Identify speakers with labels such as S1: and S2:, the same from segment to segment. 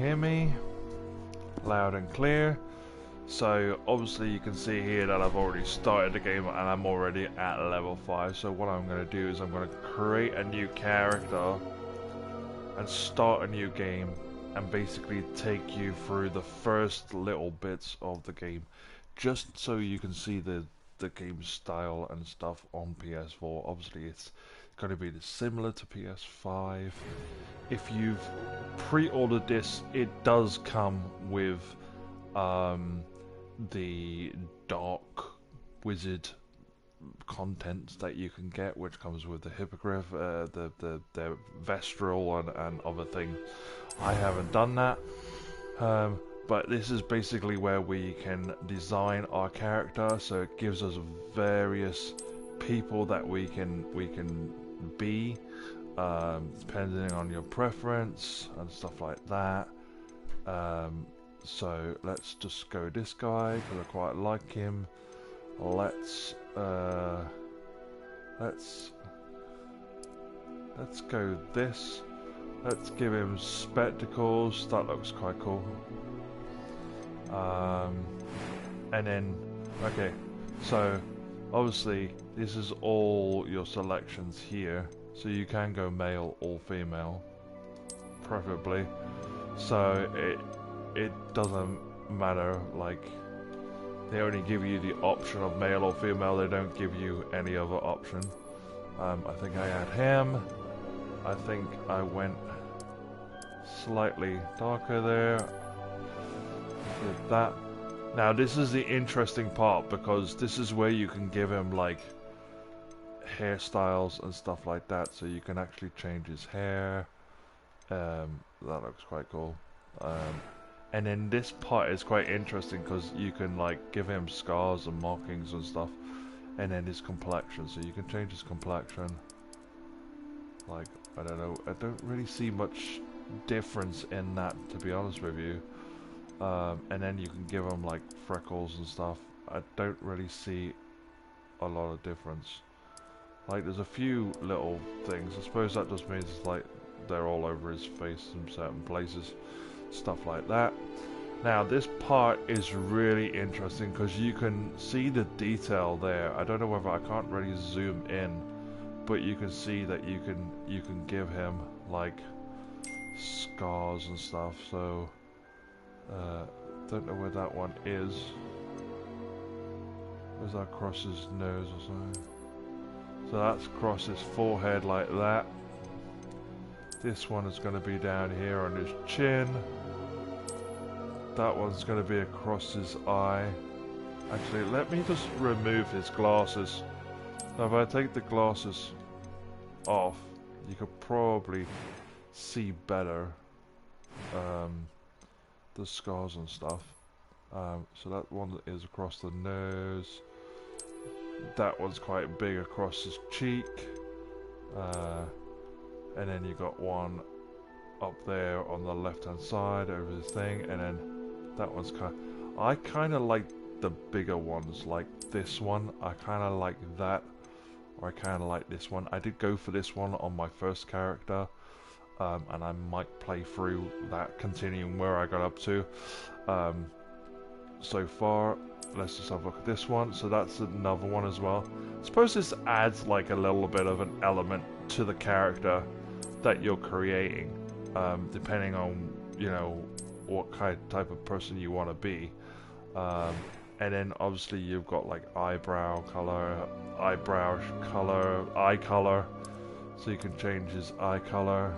S1: hear me? Loud and clear. So obviously you can see here that I've already started the game and I'm already at level 5. So what I'm going to do is I'm going to create a new character and start a new game and basically take you through the first little bits of the game, just so you can see the game style and stuff on PS4. Obviously it's going to be similar to PS5. If you've pre-ordered this, it does come with the Dark Wizard content that you can get, which comes with the Hippogriff, the Vestral and other things. I haven't done that, but this is basically where we can design our character. So it gives us various people that we can be, depending on your preference and stuff like that. So let's just go this guy because I quite like him. Let's go this. Let's give him spectacles. That looks quite cool. And then, okay, so obviously this is all your selections here. So you can go male or female, preferably. So it doesn't matter, like, they only give you the option of male or female, they don't give you any other option. I think I had him. I think I went slightly darker there. Did that. Now this is the interesting part, because this is where you can give him like hairstyles and stuff like that, so you can actually change his hair. That looks quite cool. And then this part is quite interesting because you can like give him scars and markings and stuff, and then his complexion, so you can change his complexion. Like, I don't know, I don't really see much difference in that, to be honest with you. And then you can give him like freckles and stuff. I don't really see a lot of difference. Like, there's a few little things. I suppose that just means like they're all over his face in certain places. Stuff like that. Now this part is really interesting because you can see the detail there. I don't know whether I can't really zoom in, but you can see that you can give him like scars and stuff. So don't know where that one is. Is that across his nose or something? So that's across his forehead like that. This one is going to be down here on his chin. That one's going to be across his eye. Actually, let me just remove his glasses. Now, if I take the glasses off, you could probably see better the scars and stuff. So that one is across the nose. That one's quite big across his cheek. And then you got one up there on the left hand side over his thing, and then that one's I kind of like the bigger ones, like this one. I kind of like that, or I kind of like this one. I did go for this one on my first character, and I might play through that, continuing where I got up to. So far, let's just have a look at this one. So that's another one as well. I suppose this adds like a little bit of an element to the character that you're creating, depending on, you know, what type of person you want to be. And then obviously you've got like eyebrow color, eye color, so you can change his eye color.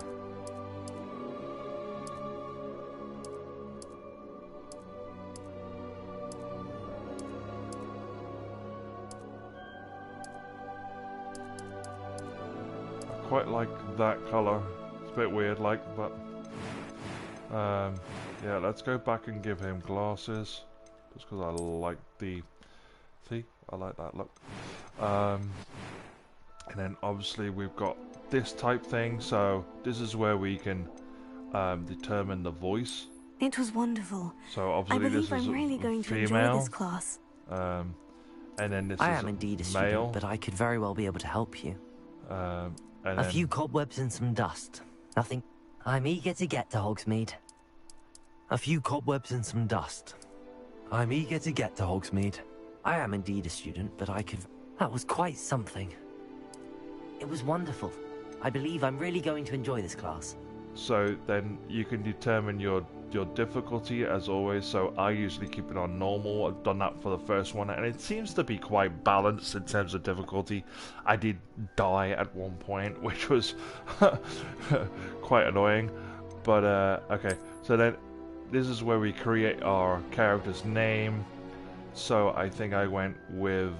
S1: I quite like that color. It's a bit weird, like, but yeah, let's go back and give him glasses, just because I like the, see, I like that look. And then obviously we've got this type thing, so this is where we can determine the voice.
S2: It was wonderful.
S1: So obviously this is
S2: I'm really going to
S1: female.
S2: enjoy this class.
S1: And then this
S3: I
S1: is
S3: am indeed a
S1: male.
S3: student, but I could very well be able to help you.
S1: And
S3: a few cobwebs and some dust. Nothing. I'm eager to get to Hogsmeade. A few cobwebs and some dust. I'm eager to get to Hogsmeade. I am indeed a student, but I could... That was quite something. It was wonderful. I believe I'm really going to enjoy this class.
S1: So then you can determine your difficulty as always. So I usually keep it on normal. I've done that for the first one, and it seems to be quite balanced in terms of difficulty. I did die at one point, which was quite annoying. But okay, so then this is where we create our character's name. So I think I went with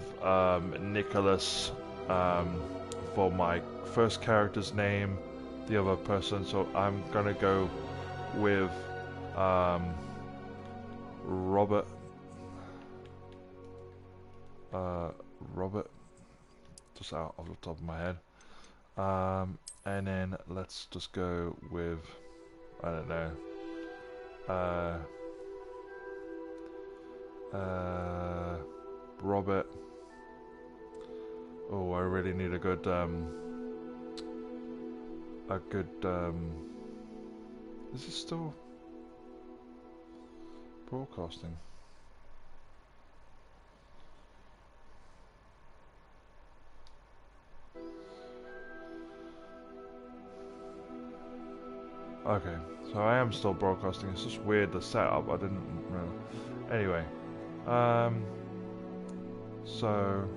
S1: Nicholas for my first character's name. The other person, so I'm gonna go with Robert. Robert, just out of the top of my head. And then let's just go with, I don't know, Robert. Oh, I really need a good is this still broadcasting? Okay, so I am still broadcasting. It's just weird, the setup, I didn't know. Anyway, so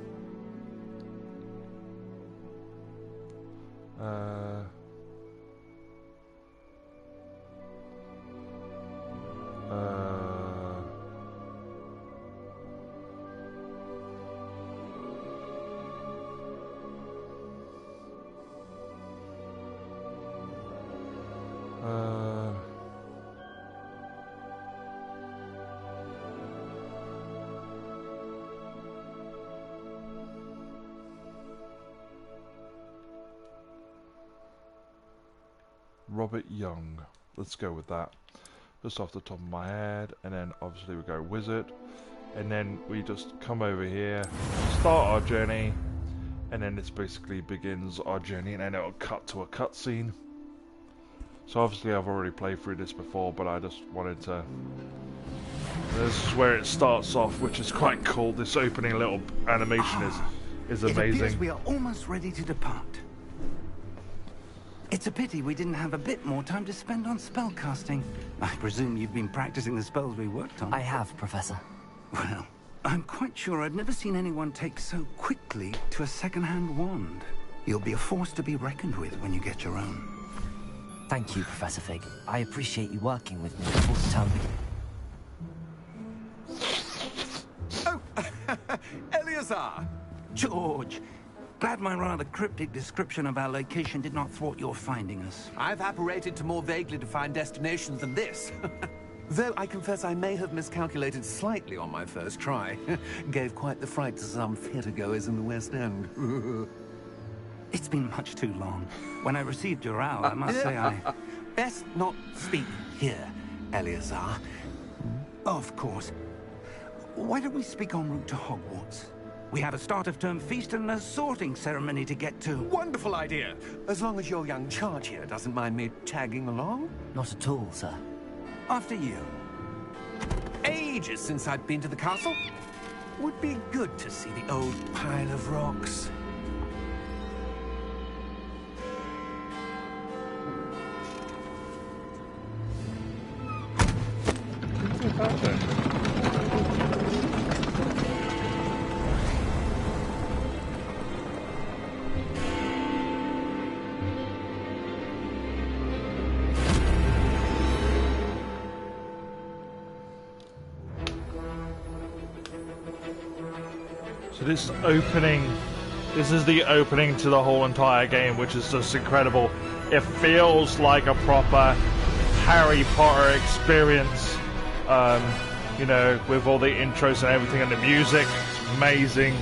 S1: Robert Young. Let's go with that. Just off the top of my head, and then obviously we go wizard, and then we just come over here, start our journey, and then this basically begins our journey, and then it'll cut to a cutscene. So obviously I've already played through this before, but I just wanted to... This is where it starts off, which is quite cool. This opening little animation is amazing.
S4: It appears we are almost ready to depart. It's a pity we didn't have a bit more time to spend on spellcasting. I presume you've been practicing the spells we worked on.
S3: I have, Professor.
S4: Well, I'm quite sure I've never seen anyone take so quickly to a second-hand wand. You'll be a force to be reckoned with when you get your own.
S3: Thank you, Professor Fig. I appreciate you working with me before the term begins.
S5: Oh, Eleazar!
S4: George! Glad my rather cryptic description of our location did not thwart your finding us.
S5: I've apparated to more vaguely defined destinations than this. Though I confess I may have miscalculated slightly on my first try. Gave quite the fright to some theatergoers in the West End.
S4: It's been much too long. When I received your owl, I must say I...
S5: Best not speak here, Eleazar.
S4: Of course. Why don't we speak en route to Hogwarts? We have a start-of-term feast and a sorting ceremony to get to.
S5: Wonderful idea! As long as your young charge here doesn't mind me tagging along.
S3: Not at all, sir.
S4: After you.
S5: Ages since I'd been to the castle. Would be good to see the old pile of rocks.
S1: So this opening, this is the opening to the whole entire game, which is just incredible. It feels like a proper Harry Potter experience, you know, with all the intros and everything and the music. It's amazing.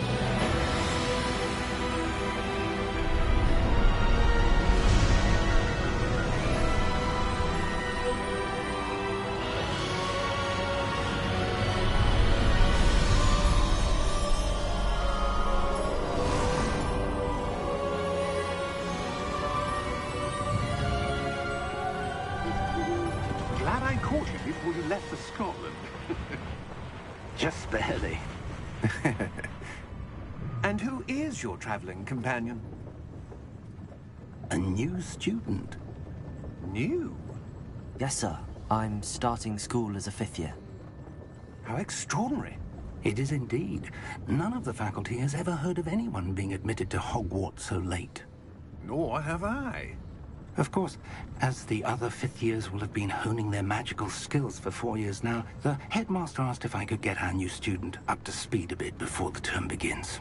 S5: before you left for Scotland.
S4: Just barely.
S5: And who is your traveling companion?
S4: A new student.
S5: New?
S3: Yes, sir. I'm starting school as a 5th year.
S5: How extraordinary.
S4: It is indeed. None of the faculty has ever heard of anyone being admitted to Hogwarts so late.
S5: Nor have I.
S4: Of course, as the other 5th years will have been honing their magical skills for 4 years now, the headmaster asked if I could get our new student up to speed a bit before the term begins.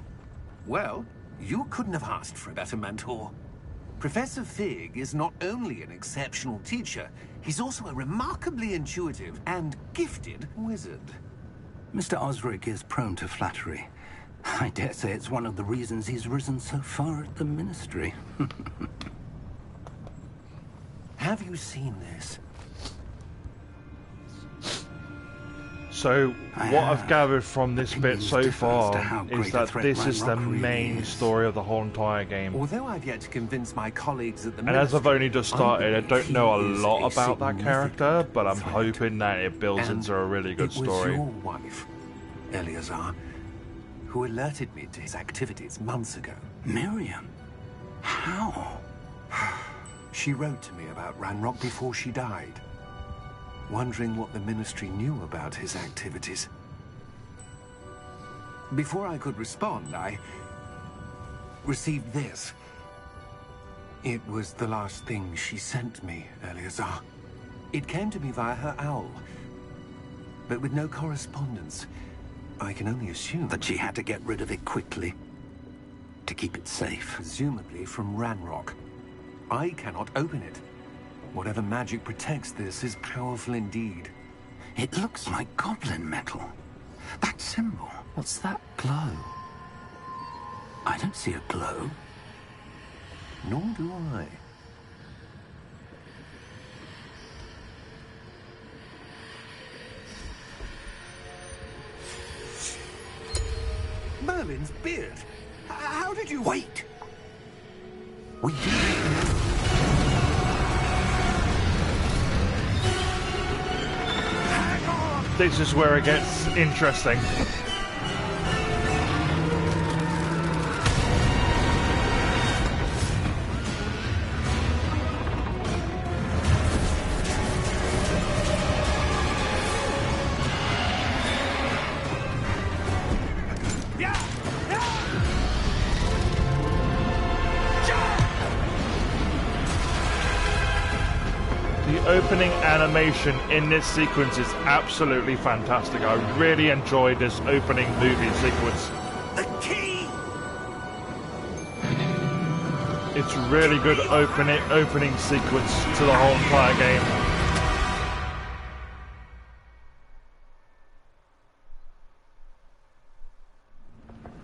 S5: Well, you couldn't have asked for a better mentor. Professor Fig is not only an exceptional teacher, he's also a remarkably intuitive and gifted wizard.
S4: Mr. Osric is prone to flattery. I dare say it's one of the reasons he's risen so far at the Ministry.
S5: Have you seen this?
S1: So, what I've gathered from this bit so far is
S4: great a
S1: that
S4: threat
S1: this is the
S4: Ranrock really
S1: main
S4: is.
S1: story of the whole entire game.
S5: Although I've yet to convince my colleagues at the
S1: And as I've
S5: Ministry,
S1: only just started, I don't know a
S4: he is
S1: lot
S4: a
S1: about that character, but I'm
S4: significant
S1: hoping that it builds
S5: and
S1: into a really good
S5: it was
S1: story.
S5: your wife, Eleazar, who alerted me to his activities months ago.
S4: Miriam? How?
S5: She wrote to me about Ranrock before she died, wondering what the Ministry knew about his activities. Before I could respond, I received this. It was the last thing she sent me, Eleazar. It came to me via her owl, but with no correspondence. I can only assume
S4: That she had to get rid of it quickly to keep it safe.
S5: presumably from Ranrock. I cannot open it. Whatever magic protects this is powerful indeed.
S4: It looks like goblin metal. That symbol.
S3: What's that glow?
S4: I don't see a glow.
S5: Nor do I. Merlin's beard. How did you...
S4: Wait! We do.
S1: This is where it gets interesting. The opening animation in this sequence is absolutely fantastic. I really enjoyed this opening movie sequence.
S4: The key!
S1: It's really good opening sequence to the whole entire game.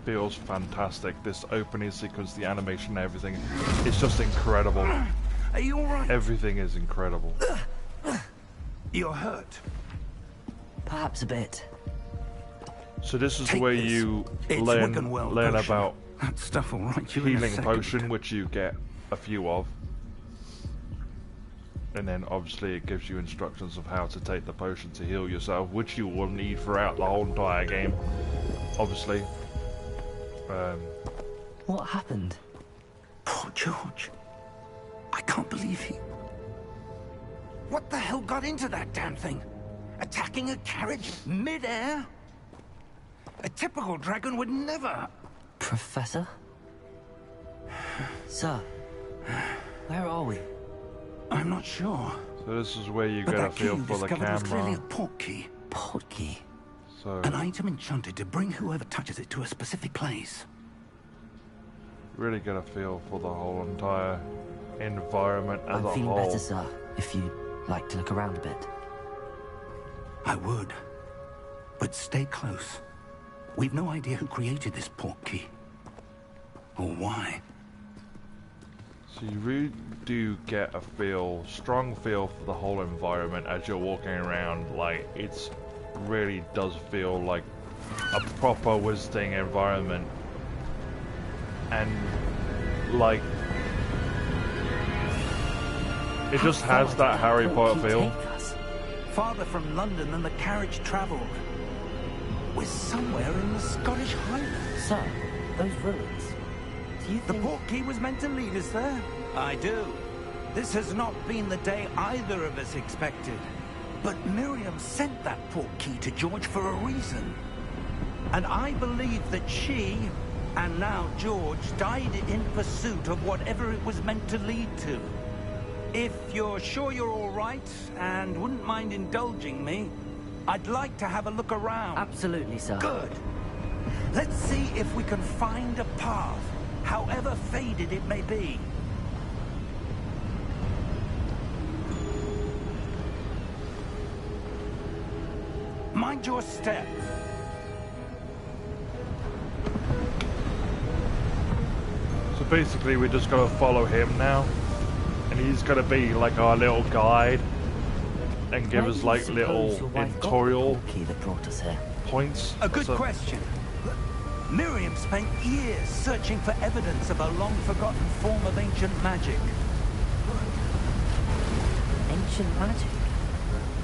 S1: Feels fantastic. This opening sequence, the animation, everything, it's just incredible.
S4: Are you alright?
S1: Everything is incredible.
S4: You're hurt.
S3: Perhaps a bit.
S1: So this is
S4: Take
S1: where
S4: this.
S1: you
S4: It's
S1: learn
S4: Wiccanwell potion.
S1: about
S4: That stuff will right you in a
S1: healing
S4: second.
S1: potion, which you get a few of. And then obviously it gives you instructions of how to take the potion to heal yourself, which you will need throughout the whole entire game, obviously.
S3: What happened?
S4: Poor George. I can't believe he... What the hell got into that damn thing? Attacking a carriage mid-air? A typical dragon would never...
S3: Professor? Sir, where are we?
S4: I'm not sure.
S1: So this is where you
S4: But
S1: get a
S4: that key
S1: feel
S4: you
S1: for the
S4: discovered was clearly a
S1: camera.
S4: portkey.
S3: Portkey.
S1: So
S4: An item enchanted to bring whoever touches it to a specific place.
S1: really get a feel for the whole entire environment as
S3: I'm
S1: a
S3: feeling
S1: whole.
S3: better, sir, if you'd like to look around a bit.
S4: I would. But stay close. We've no idea who created this portkey. Or why.
S1: So you really do get a strong feel for the whole environment as you're walking around. Like, it's really does feel like a proper wizarding environment. And, like, it just has that Harry Potter feel.
S4: farther from London than the carriage travelled. We're somewhere in the Scottish Highlands.
S3: Sir, those ruins. Do you
S4: The
S3: think...
S4: portkey was meant to lead us there? I do. This has not been the day either of us expected. But Miriam sent that portkey to George for a reason. And I believe that she, and now George, died in pursuit of whatever it was meant to lead to. If you're sure you're all right, and wouldn't mind indulging me, I'd like to have a look around.
S3: Absolutely, sir.
S4: Good. Let's see if we can find a path, however faded it may be. Mind your step.
S1: So basically we just gotta follow him now. And he's gonna be like our little guide. And give
S3: Where
S1: us
S3: do you
S1: like
S3: suppose
S1: little
S3: your wife got the
S1: tutorial
S3: portkey that brought us here?
S1: points.
S4: A good
S1: So-
S4: question. Miriam spent years searching for evidence of a long-forgotten form of ancient magic.
S3: Ancient magic?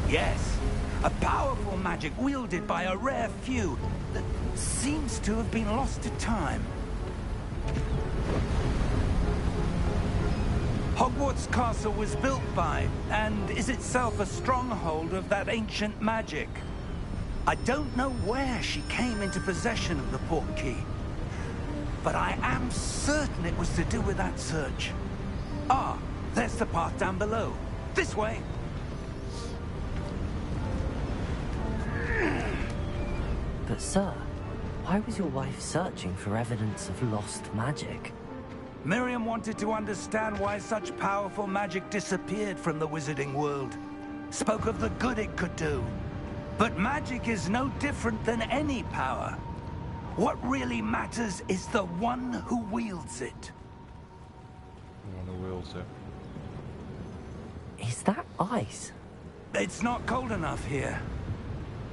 S4: Yes, a powerful magic wielded by a rare few that seems to have been lost to time. Hogwarts Castle was built by, and is itself a stronghold of that ancient magic. I don't know where she came into possession of the portkey, but I am certain it was to do with that search. Ah, there's the path down below. This way.
S3: But sir, why was your wife searching for evidence of lost magic?
S4: Miriam wanted to understand why such powerful magic disappeared from the wizarding world. Spoke of the good it could do. But magic is no different than any power. What really matters is the one who wields it.
S1: On the wheels here.
S3: Is that ice?
S4: It's not cold enough here.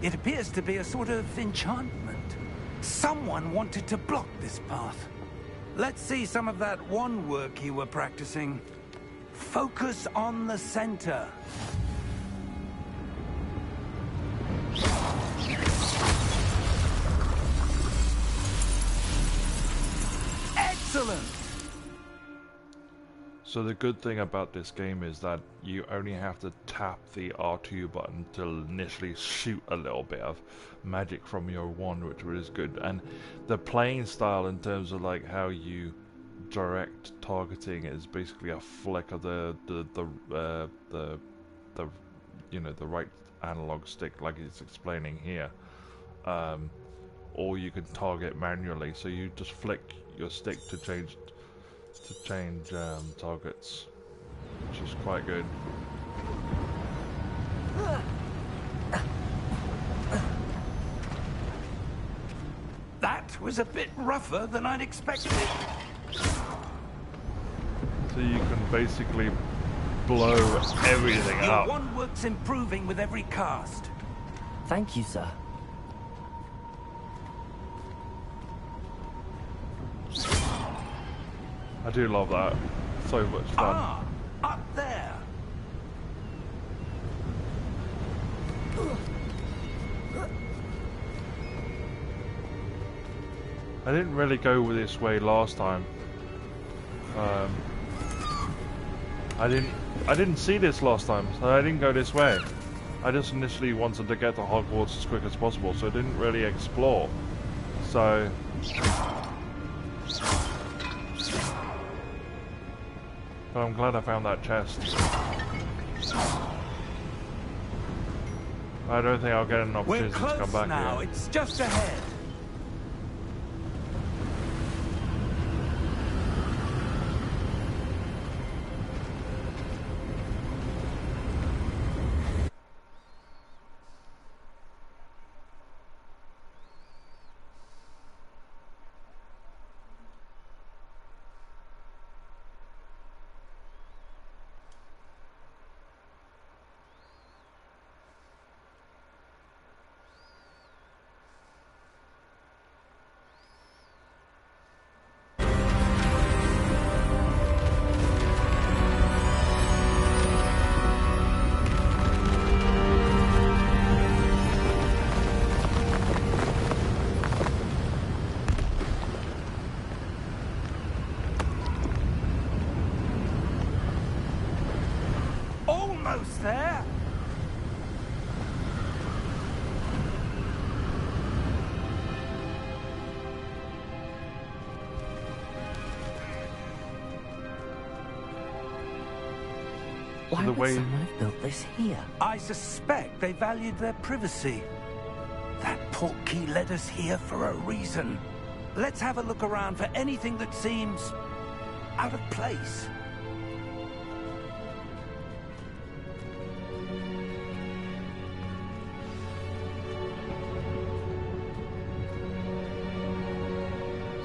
S4: It appears to be a sort of enchantment. Someone wanted to block this path. Let's see some of that wand work you were practicing. Focus on the center. Excellent!
S1: So the good thing about this game is that you only have to tap the R2 button to initially shoot a little bit of magic from your wand, which is good. And the playing style in terms of like how you direct targeting is basically a flick of the you know, the right analog stick, like it's explaining here. Or you can target manually, so you just flick your stick to change targets, which is quite good.
S4: That was a bit rougher than I'd expected.
S1: So you can basically blow everything
S4: Your
S1: up.
S4: wand work's improving with every cast.
S3: Thank you, sir.
S1: I do love that. So much fun.
S4: Ah, up there.
S1: I didn't really go this way last time. I didn't see this last time, so I didn't go this way. I just initially wanted to get to Hogwarts as quick as possible, so I didn't really explore. So but I'm glad I found that chest. I don't think I'll get an
S4: We're
S1: opportunity to come
S4: close
S1: back
S4: now.
S1: here.
S4: It's just ahead.
S3: Why
S1: the
S3: would
S1: way-
S3: someone have built this here?
S4: I suspect they valued their privacy. That portkey led us here for a reason. Let's have a look around for anything that seems out of place.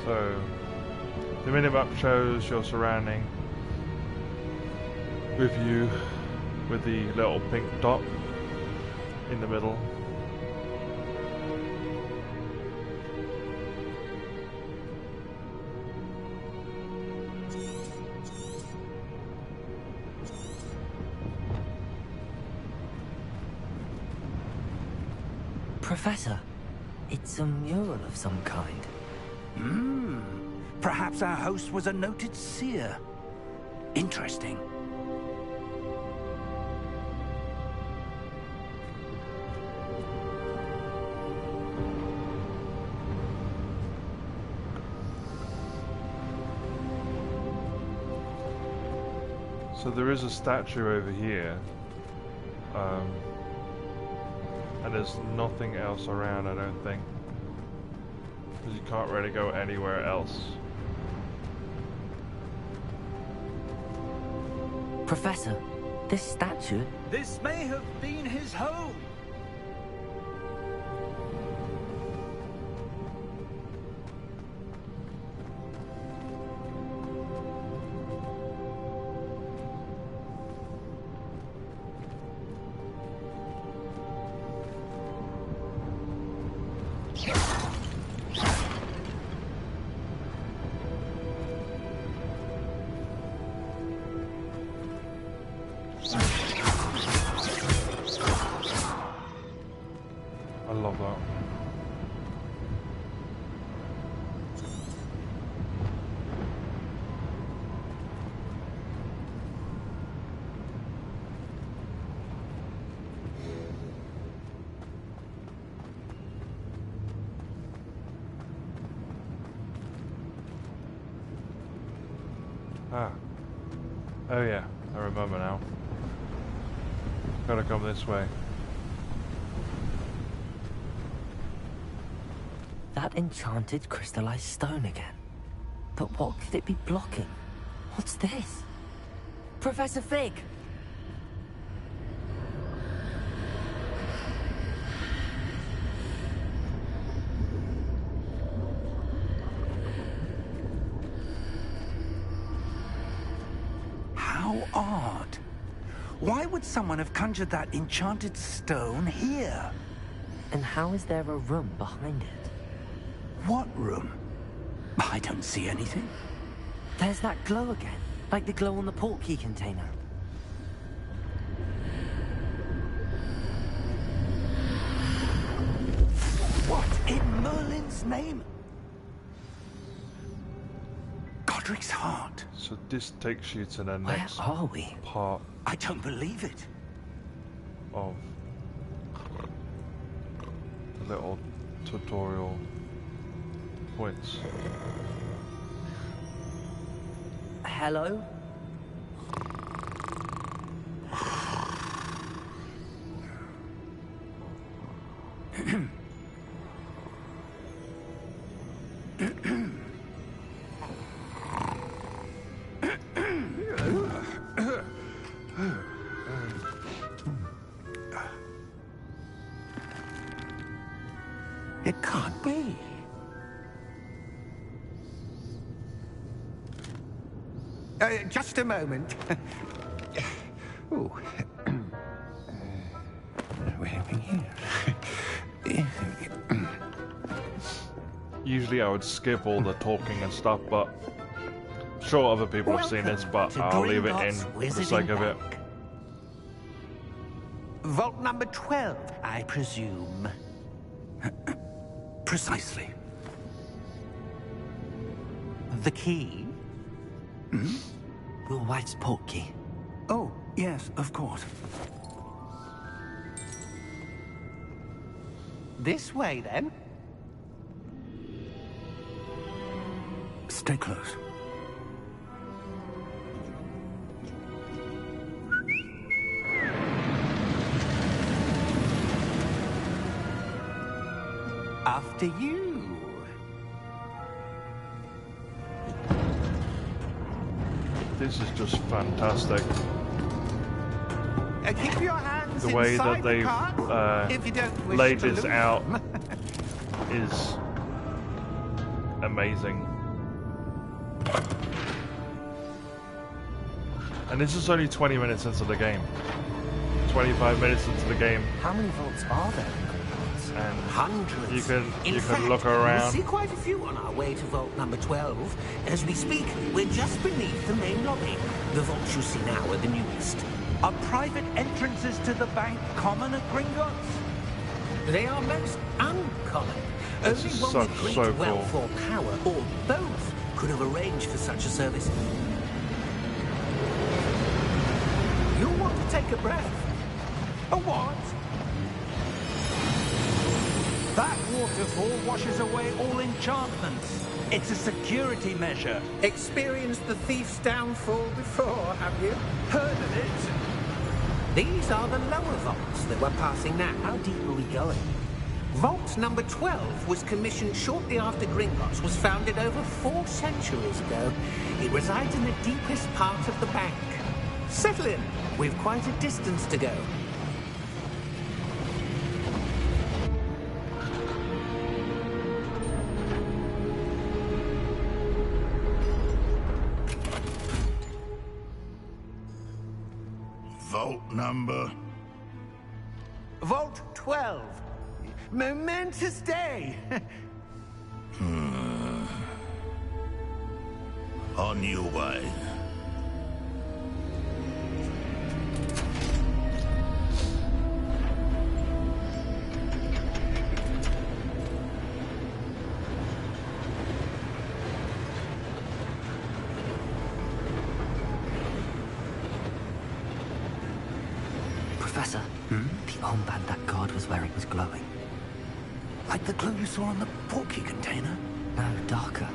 S1: So, the minimap shows your surrounding with you, with the little pink dot in the middle.
S3: Professor, it's a mural of some kind.
S4: Perhaps our host was a noted seer. Interesting.
S1: So there is a statue over here, and there's nothing else around, I don't think, because you can't really go anywhere else.
S3: Professor, this statue...
S4: This may have been his home.
S1: I love that. Ah. Oh yeah, I remember now. Gotta come this way.
S3: That enchanted crystallized stone again. But what could it be blocking? What's this? Professor Fig!
S4: How odd. Why would someone have conjured that enchanted stone here?
S3: And how is there a room behind it?
S4: What room? I don't see anything.
S3: There's that glow again, like the glow on the portkey container.
S4: What in Merlin's name? Godric's heart.
S1: So this takes you to the
S3: Where
S1: next
S3: are we?
S1: part
S4: I don't believe it.
S1: of the little tutorial points.
S3: Hello?
S4: It can't be. Just a moment. Oh. Where are we here?
S1: Usually I would skip all the talking and stuff, but I'm sure other people have seen this, but
S4: Welcome to
S1: I'll leave it in
S4: Gringotts
S1: for the
S4: Wizarding
S1: sake of it.
S4: Bank. Vault number 12, I presume. Precisely. The key?
S3: Will White's portkey.
S4: Oh, yes, of course. This way, then. Stay close. After you.
S1: This is just fantastic.
S4: Keep your hands
S1: The way
S4: inside
S1: that they've
S4: the cart, if you don't wish
S1: laid
S4: to
S1: this
S4: lose
S1: out
S4: them.
S1: is amazing. And this is only 20 minutes into the game. 25 minutes into the game,
S3: How many vaults are there in Hogwarts?
S1: and
S4: Hundreds.
S1: you can
S4: In fact,
S1: look
S4: We
S1: around.
S4: see quite a few on our way to vault number 12. As we speak, we're just beneath the main lobby. The vaults you see now are the newest.
S6: Are private entrances to the bank common at Gringotts?
S4: They are most uncommon.
S1: This
S4: Only
S1: is
S4: one with great
S1: so
S4: wealth
S1: cool.
S4: or power, or both, could have arranged for such a service. You'll want to take a breath.
S6: A what? That waterfall washes away all enchantments. It's a security measure.
S4: Experienced the thief's downfall before, have you?
S6: Heard of it?
S4: These are the lower vaults that we're passing now.
S3: How deep are we going?
S4: Vault number 12 was commissioned shortly after Gringotts was founded over 4 centuries ago. It resides in the deepest part of the bank. Settle in. We've quite a distance to go.
S7: Vault number.
S6: Vault 12. Momentous day.
S7: On your way.
S3: Professor, the armband that guard was wearing was glowing.
S6: Like the glow you saw on the portkey container?
S3: No, darker.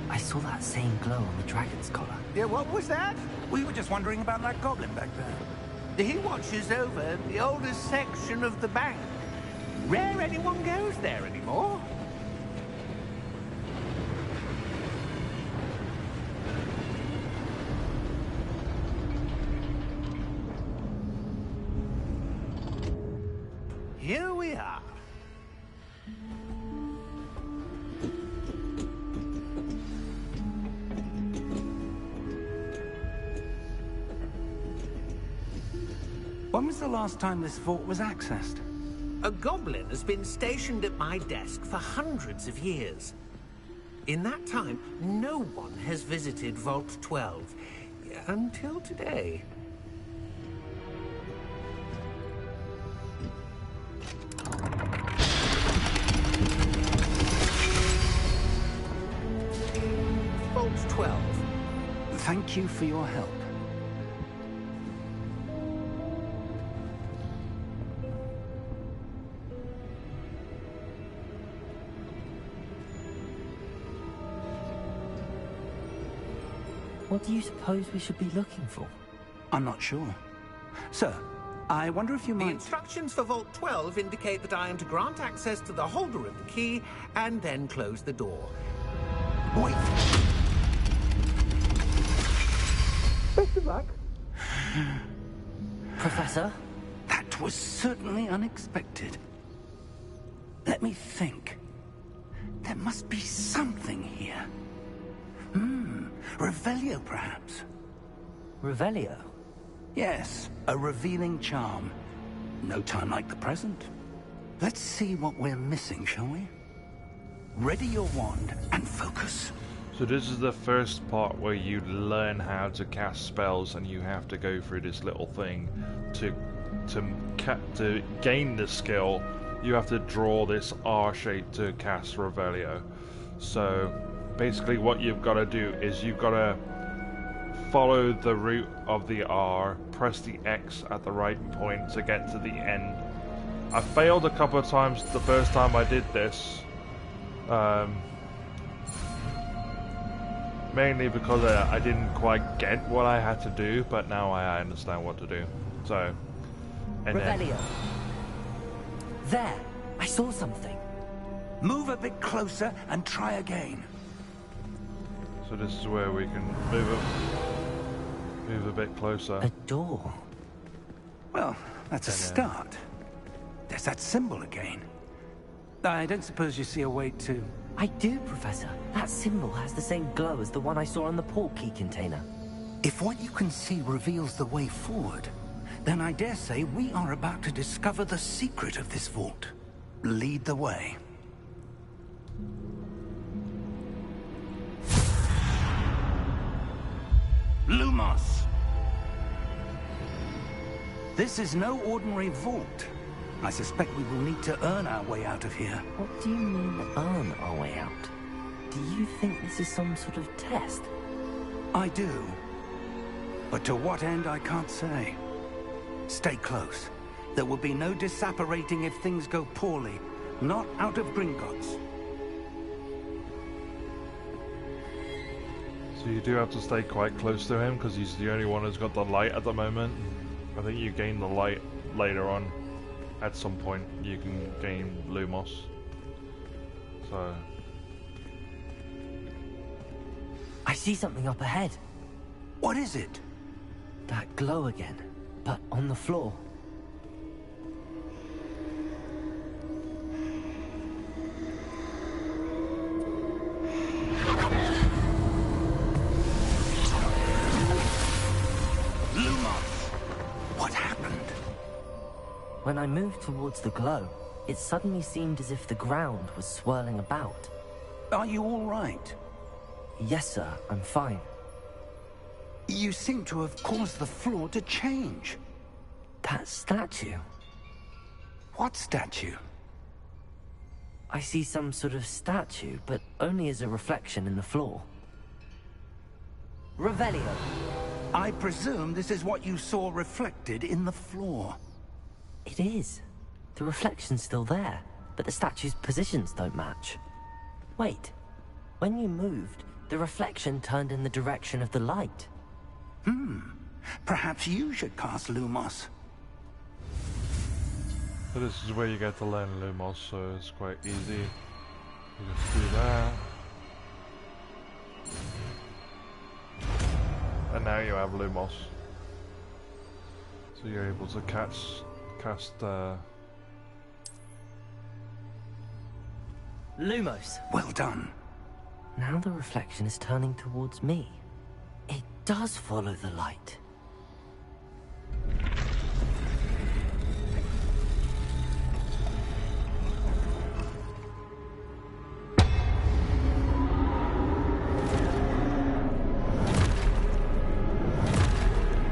S3: I saw that same glow on the dragon's collar.
S6: Yeah, what was that? We were just wondering about that goblin back there.
S4: He watches over the oldest section of the bank. Rare anyone goes there anymore. Here we are.
S6: When was the last time this vault was accessed?
S4: A goblin has been stationed at my desk for hundreds of years. In that time, no one has visited Vault 12. Until today. Vault 12.
S6: Thank you for your help.
S3: What do you suppose we should be looking for?
S6: I'm not sure. Sir, I wonder if you
S4: The
S6: might...
S4: instructions for Vault 12 indicate that I am to grant access to the holder of the key and then close the door.
S6: Wait!
S4: Best of luck.
S3: Professor?
S6: That was certainly unexpected. Let me think. There must be something here. Revelio, perhaps?
S3: Revelio?
S6: Yes, a revealing charm. No time like the present. Let's see what we're missing, shall we? Ready your wand and focus.
S1: So this is the first part where you learn how to cast spells, and you have to go through this little thing to gain the skill. You have to draw this R shape to cast Revelio. So basically what you've got to do is you've got to follow the route of the R, press the X at the right point to get to the end. I failed a couple of times the first time I did this, mainly because I didn't quite get what I had to do, but now I understand what to do. So, and then,
S3: Revelio. There! I saw something.
S6: Move a bit closer and try again.
S1: So this is where we can move a bit closer.
S3: A door.
S6: Well, that's a start. There's that symbol again. I don't suppose you see a way to...
S3: I do, Professor. That symbol has the same glow as the one I saw on the port key container.
S6: If what you can see reveals the way forward, then I dare say we are about to discover the secret of this vault. Lead the way. Lumos! This is no ordinary vault. I suspect we will need to earn our way out of here.
S3: What do you mean, earn our way out? Do you think this is some sort of test?
S6: I do. But to what end, I can't say. Stay close. There will be no disapparating if things go poorly. Not out of Gringotts.
S1: So you do have to stay quite close to him because he's the only one who's got the light at the moment. I think you gain the light later on. At some point you can gain Lumos. So...
S3: I see something up ahead.
S6: What is it?
S3: That glow again, but on the floor. When I moved towards the glow, it suddenly seemed as if the ground was swirling about.
S6: Are you all right?
S3: Yes, sir, I'm fine.
S6: You seem to have caused the floor to change.
S3: That statue?
S6: What statue?
S3: I see some sort of statue, but only as a reflection in the floor. Revelio.
S6: I presume this is what you saw reflected in the floor.
S3: It is. The reflection's still there, but the statue's positions don't match. Wait. When you moved, the reflection turned in the direction of the light.
S6: Perhaps you should cast Lumos.
S1: So this is where you get to learn Lumos, so it's quite easy. You just do that. And now you have Lumos. So you're able to cast
S3: Lumos.
S6: Well done.
S3: Now the reflection is turning towards me. It does follow the light.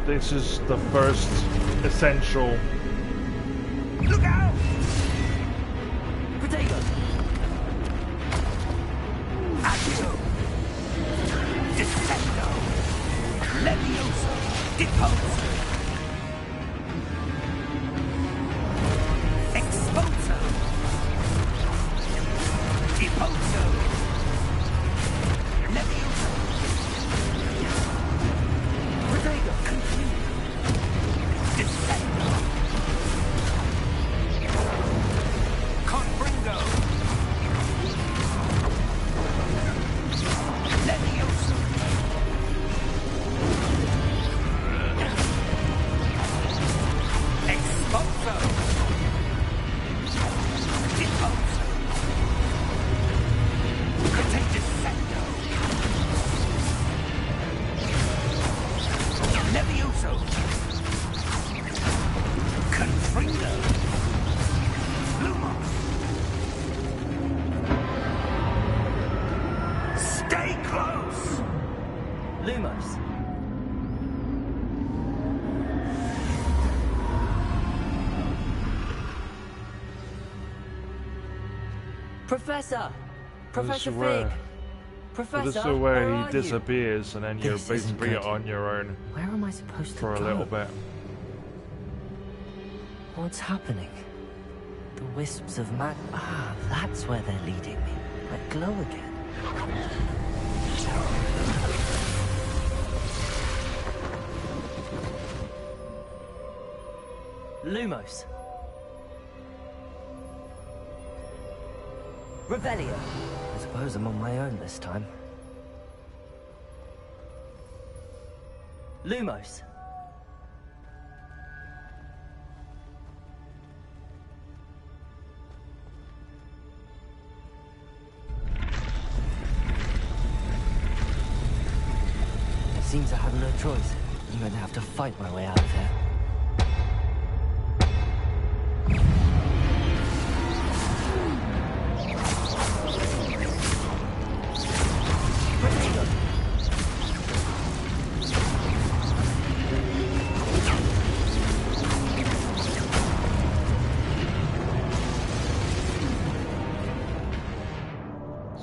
S1: This is the first essential.
S6: Look out!
S3: Potato!
S6: Accio! Descendo! Levioso! Depose! Exposo! Deposo! Levioso! Potato! Descendo! Confringo! Levioso! Exposo! Deposo! Descendo! Levioso! Confringo! Lumos! Stay close!
S3: Lumos. Professor! Professor
S1: where-
S3: Fig! Professor,
S1: This is where
S3: are
S1: he
S3: you?
S1: disappears, and then you're
S3: This isn't
S1: basically
S3: good.
S1: on your own
S3: Where am I supposed to
S1: for a
S3: go?
S1: little bit.
S3: What's happening? The wisps of mag... Ah, that's where they're leading me. That glow again. Lumos. Revelio. I suppose I'm on my own this time. Lumos. Seems I have no choice. I'm going to have to fight my way out of here.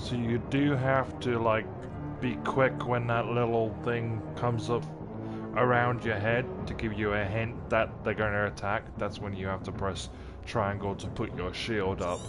S1: So you do have to like be quick when that little thing comes up around your head to give you a hint that they're going to attack. That's when you have to press triangle to put your shield up.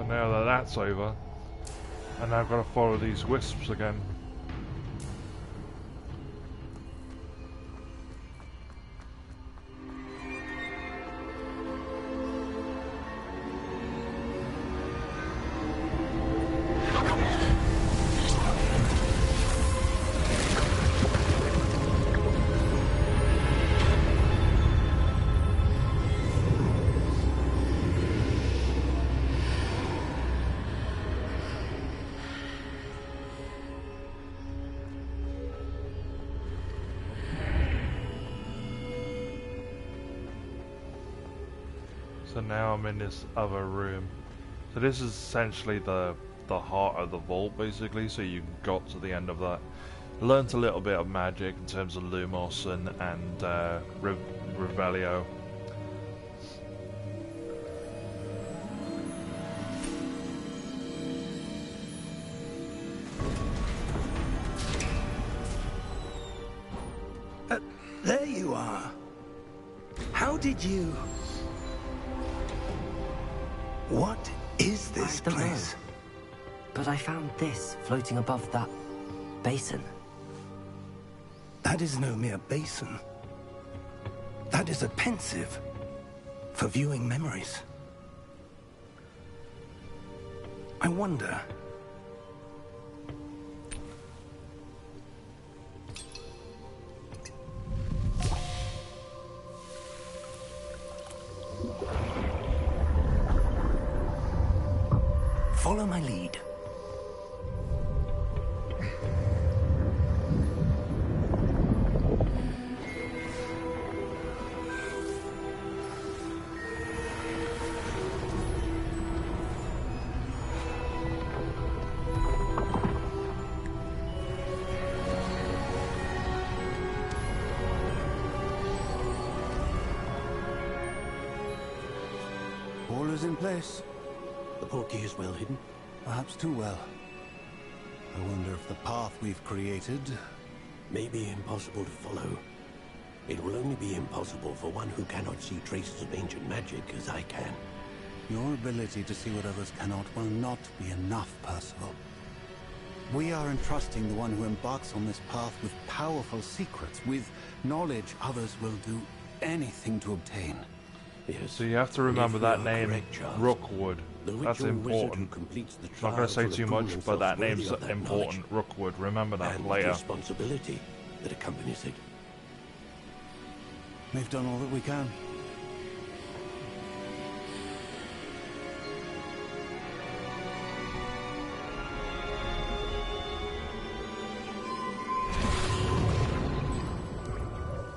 S1: Now that that's over, and I've got to follow these wisps again. So now I'm in this other room. So this is essentially the heart of the vault, basically. So you got to the end of that, learnt a little bit of magic in terms of Lumos and Revelio.
S6: There you are. How did you... What is this
S3: I don't
S6: place?
S3: know. But I found this floating above that basin.
S6: That is no mere basin. That is a pensive for viewing memories. I wonder... Follow my lead.
S8: All is in place.
S9: The portkey is well hidden.
S8: Perhaps too well. I wonder if the path we've created...
S9: May be impossible to follow. It will only be impossible for one who cannot see traces of ancient magic as I can.
S8: Your ability to see what others cannot will not be enough, Percival. We are entrusting the one who embarks on this path with powerful secrets, with knowledge others will do anything to obtain.
S9: Yes.
S1: So you have to
S9: If
S1: remember
S9: we
S1: that
S9: are
S1: name,
S9: correct, Charles,
S1: Rookwood.
S9: the
S1: That's
S9: ritual wizard who
S1: important.
S9: completes the
S1: Not going to say
S9: trial
S1: too
S9: will
S1: much,
S9: prove
S1: but that
S9: himself
S1: name's
S9: worthy of that
S1: important. Rookwood. Remember that
S9: and
S1: for
S9: the
S1: later.
S9: responsibility that accompanies it.
S8: We've done all that we can.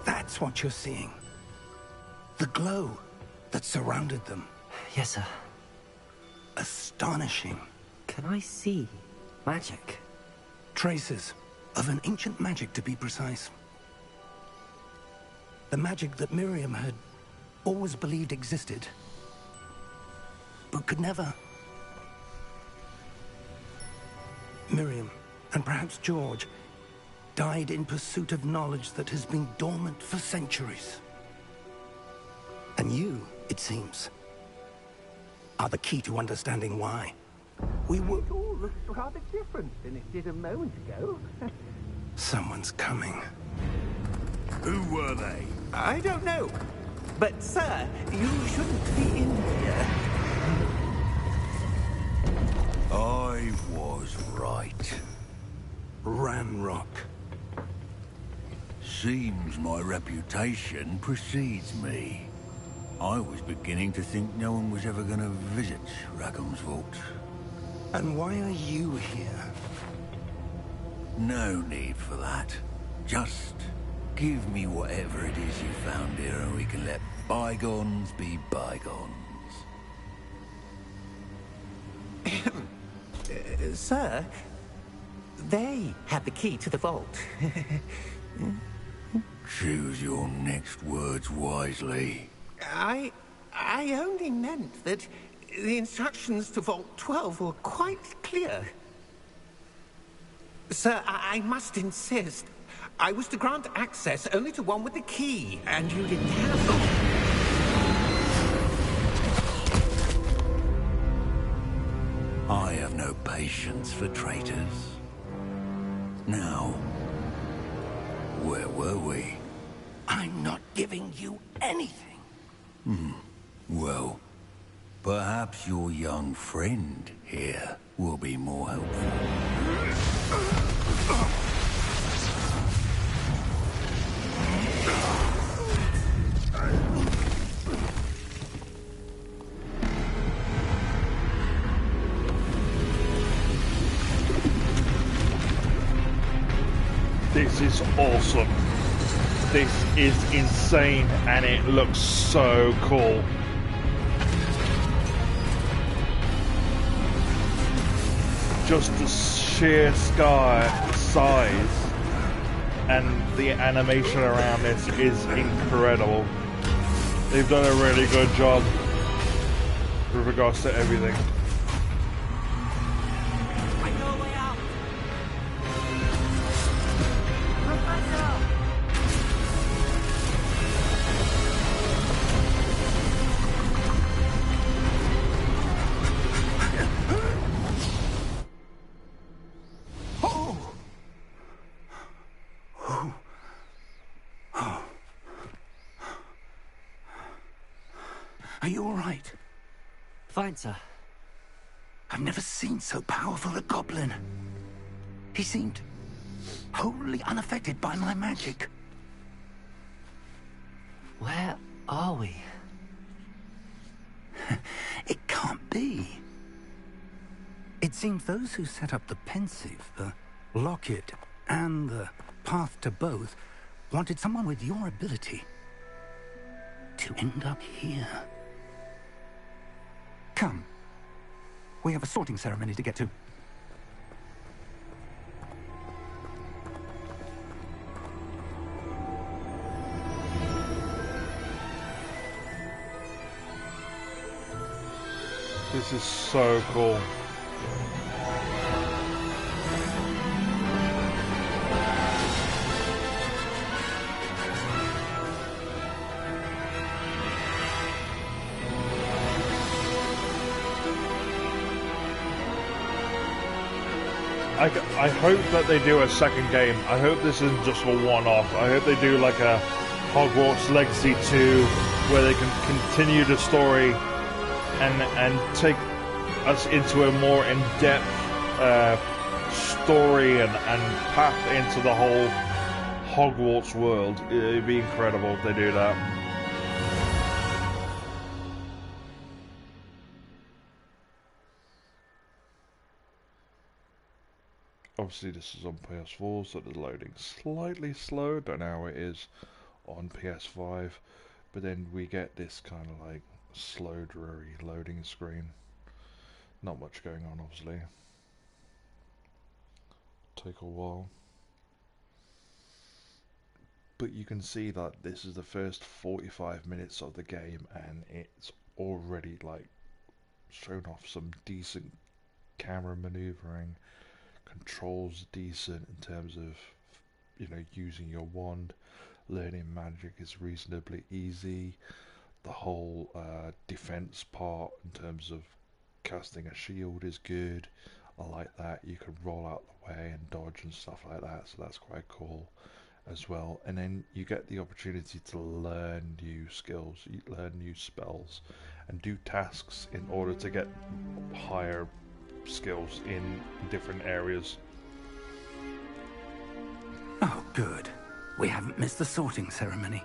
S6: That's what you're seeing. The glow that surrounded them.
S3: Yes, sir.
S6: Astonishing.
S3: Can I see magic?
S6: Traces of an ancient magic, to be precise. The magic that Miriam had always believed existed, but could never. Miriam, and perhaps George, died in pursuit of knowledge that has been dormant for centuries. And you, it seems, are the key to understanding why. We were...
S10: It all looks rather different than it did a moment ago.
S6: Someone's coming.
S7: Who were they?
S10: I don't know. But, sir, you shouldn't be in here.
S7: I was right.
S6: Ranrock.
S7: Seems my reputation precedes me. I was beginning to think no one was ever going to visit Rackham's vault.
S6: And why are you here?
S7: No need for that. Just give me whatever it is you found here and we can let bygones be bygones.
S10: Sir, they have the key to the vault.
S7: Choose your next words wisely.
S10: I only meant that the instructions to Vault 12 were quite clear. Sir, I must insist. I was to grant access only to one with the key, and you didn't have them.
S7: I have no patience for traitors. Now, where were we?
S6: I'm not giving you anything.
S7: Well, perhaps your young friend here will be more helpful.
S1: This is awesome. This is insane and it looks so cool. Just the sheer size and the animation around this is incredible. They've done a really good job with regards to everything.
S6: Are you all right?
S3: Fine, sir.
S6: I've never seen so powerful a goblin. He seemed wholly unaffected by my magic.
S3: Where are we?
S6: It can't be. It seems those who set up the pensive, the locket, and the path to both wanted someone with your ability to end up here. Come. We have a sorting ceremony to get to.
S1: This is so cool. I hope that they do a second game. I hope this isn't just a one-off. I hope they do like a Hogwarts Legacy 2 where they can continue the story and take us into a more in-depth story and path into the whole Hogwarts world. It'd be incredible if they do that. Obviously this is on PS4, so the loading slightly slow. Don't know how it is on PS5, but then we get this kind of like slow, dreary loading screen. Not much going on, obviously. Take a while. But you can see that this is the first 45 minutes of the game and it's already like shown off some decent camera maneuvering, controls decent in terms of, you know, using your wand. Learning magic is reasonably easy. The whole defense part in terms of casting a shield is good. I like that. You can roll out the way and dodge and stuff like that, so that's quite cool as well. And then you get the opportunity to learn new skills, you learn new spells and do tasks in order to get higher skills in different areas.
S6: Oh, good. We haven't missed the sorting ceremony.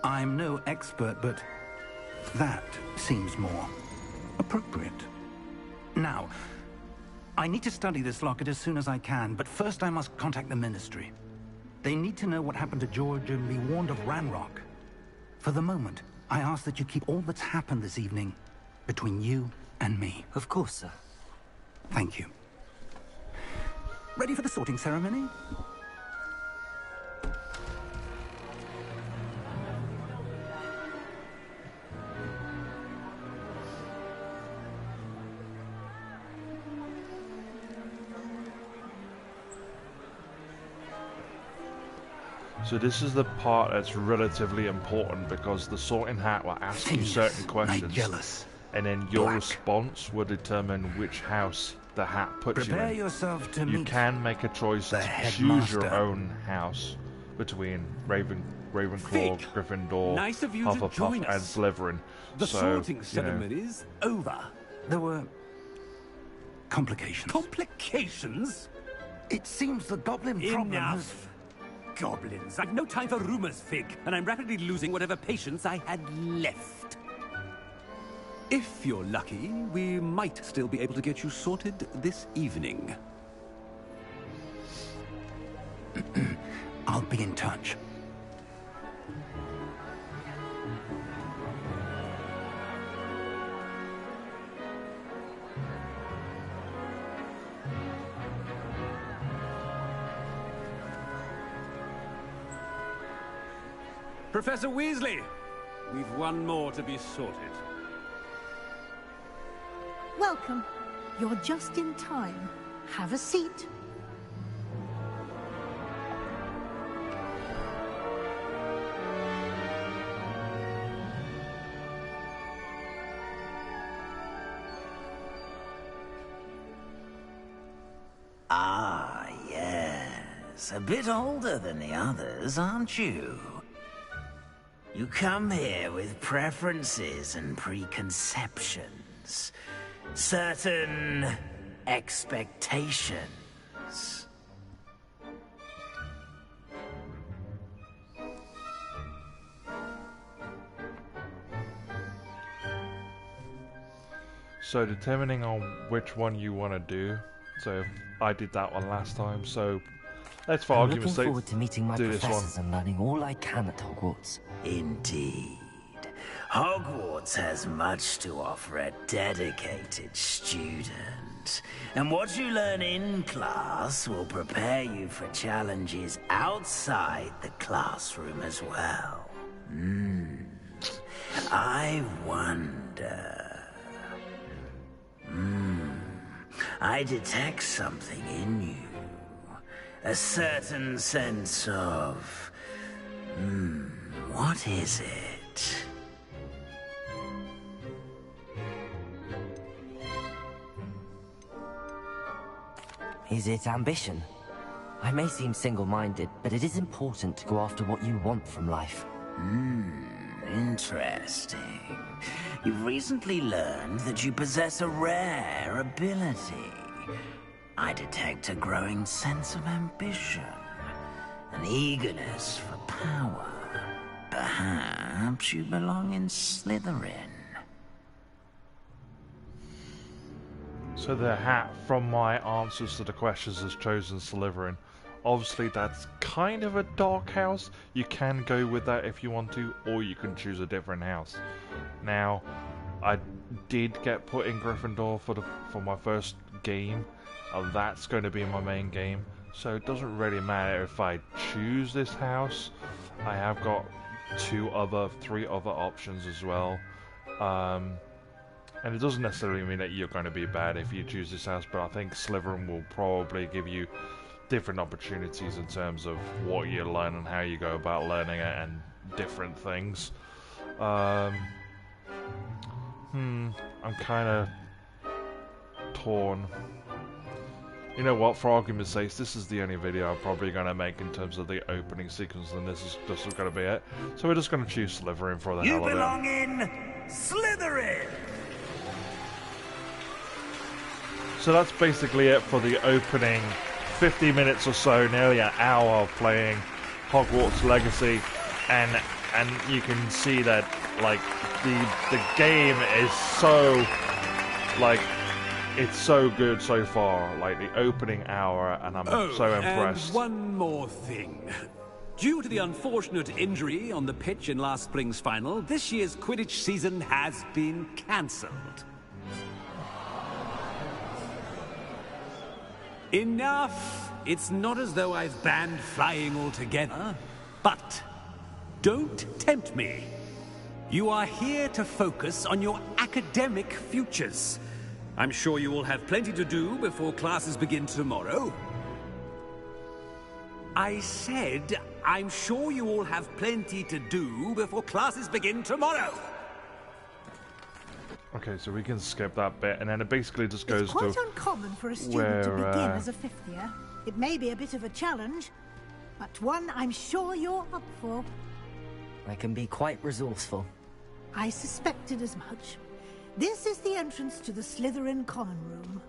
S6: I'm no expert, but that seems more appropriate. Now, I need to study this locket as soon as I can, but first I must contact the Ministry. They need to know what happened to George and be warned of Ranrock. For the moment, I ask that you keep all that's happened this evening between you and me.
S3: Of course, sir.
S6: Thank you. Ready for the sorting ceremony?
S1: So this is the part that's relatively important because the sorting hat will ask you certain questions, and then your response will determine which house the hat puts you in.
S6: Yourself to
S1: You
S6: meet
S1: can make a choice to choose your own house between Ravenclaw, Gryffindor,
S9: Nice of you to
S1: Hufflepuff,
S9: join
S1: and
S9: us.
S1: Slytherin.
S9: The
S1: So,
S9: sorting
S1: you know,
S9: ceremony's over.
S6: There were complications.
S9: Complications?
S6: It seems the goblin problem has...
S9: Enough. Goblins. I've no time for rumors, Fig, and I'm rapidly losing whatever patience I had left. If you're lucky, we might still be able to get you sorted this evening.
S6: I'll be in touch.
S9: Professor Weasley, we've one more to be sorted.
S11: Welcome. You're just in time. Have a seat.
S12: Ah, yes. A bit older than the others, aren't you? You come here with preferences and preconceptions. Certain expectations.
S1: So determining on which one you want to do. So I did that one last time, so let's for
S3: I'm
S1: argument's
S3: looking
S1: sake
S3: forward to meeting my
S1: do this one.
S3: professors and learning all I can at Hogwarts.
S12: Indeed. Hogwarts has much to offer a dedicated student. And what you learn in class will prepare you for challenges outside the classroom as well. I wonder... I detect something in you. A certain sense of... what is it?
S3: Is it ambition? I may seem single-minded, but it is important to go after what you want from life.
S12: Interesting. You've recently learned that you possess a rare ability. I detect a growing sense of ambition, an eagerness for power. Perhaps you belong in Slytherin.
S1: So the hat from my answers to the questions has chosen Slytherin. Obviously that's kind of a dark house. You can go with that if you want to, or you can choose a different house. Now, I did get put in Gryffindor for my first game. That's going to be my main game. So it doesn't really matter if I choose this house. I have got three other options as well. And it doesn't necessarily mean that you're going to be bad if you choose this house, but I think Slytherin will probably give you different opportunities in terms of what you learn and how you go about learning it and different things. I'm kind of torn. You know what, for argument's sake, this is the only video I'm probably going to make in terms of the opening sequence, and this is going to be it. So we're just going to choose Slytherin for the hell of it.
S12: You belong in Slytherin!
S1: So that's basically it for the opening 50 minutes or so, nearly an hour of playing Hogwarts Legacy, and you can see that like the game is so like it's so good so far, like the opening hour, and I'm so impressed.
S9: And one more thing. Due to the unfortunate injury on the pitch in last spring's final, this year's Quidditch season has been cancelled. Enough! It's not as though I've banned flying altogether, but don't tempt me. You are here to focus on your academic futures. I'm sure you will have plenty to do before classes begin tomorrow. I said, I'm sure you all have plenty to do before classes begin tomorrow.
S1: Okay, so we can skip that bit, and then it basically just goes
S11: it's quite
S1: to
S11: uncommon for a student to begin as a fifth year. It may be a bit of a challenge, but one I'm sure you're up for.
S3: I can be quite resourceful.
S11: I suspected as much. This is the entrance to the Slytherin Common Room.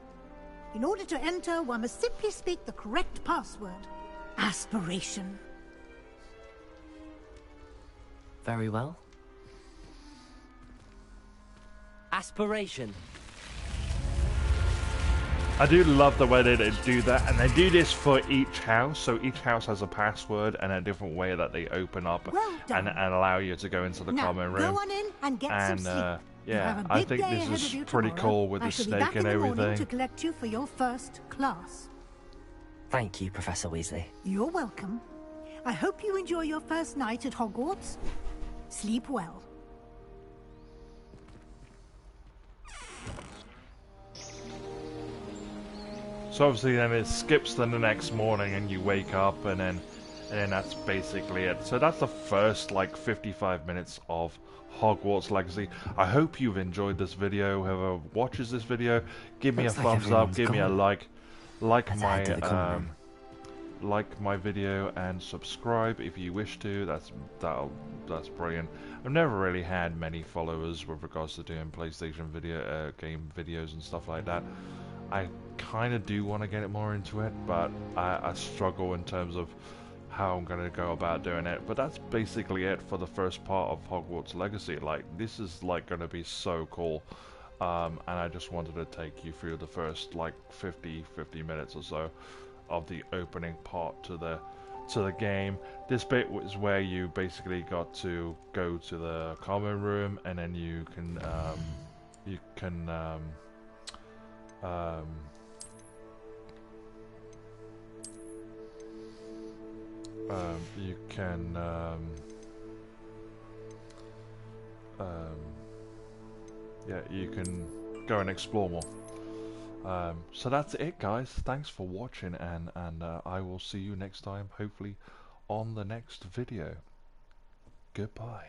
S11: In order to enter, one must simply speak the correct password. Aspiration.
S3: Very well. Aspiration.
S1: I do love the way they do that, and they do this for each house, so each house has a password and a different way that they open up and allow you to go into the common room.
S11: Go on in and get some sleep.
S1: Yeah, I think this is pretty cool with the snake and everything.
S11: To collect you for your first class.
S3: Thank you, Professor Weasley.
S11: You're welcome. I hope you enjoy your first night at Hogwarts. Sleep well.
S1: So obviously then it skips to the next morning and you wake up, and then that's basically it. So that's the first like 55 minutes of Hogwarts Legacy. I hope you've enjoyed this video. Whoever watches this video, give me a thumbs up, give me a like my video, and subscribe if you wish to. That's brilliant. I've never really had many followers with regards to doing PlayStation game videos and stuff like that. I kind of do want to get it more into it, but I struggle in terms of how I'm going to go about doing it. But that's basically it for the first part of Hogwarts Legacy. Like, this is like going to be so cool, and I just wanted to take you through the first like 50 minutes or so of the opening part to the game. This bit was where you basically got to go to the common room, and then you can you can go and explore more. So that's it, guys. Thanks for watching, and I will see you next time, hopefully on the next video. Goodbye.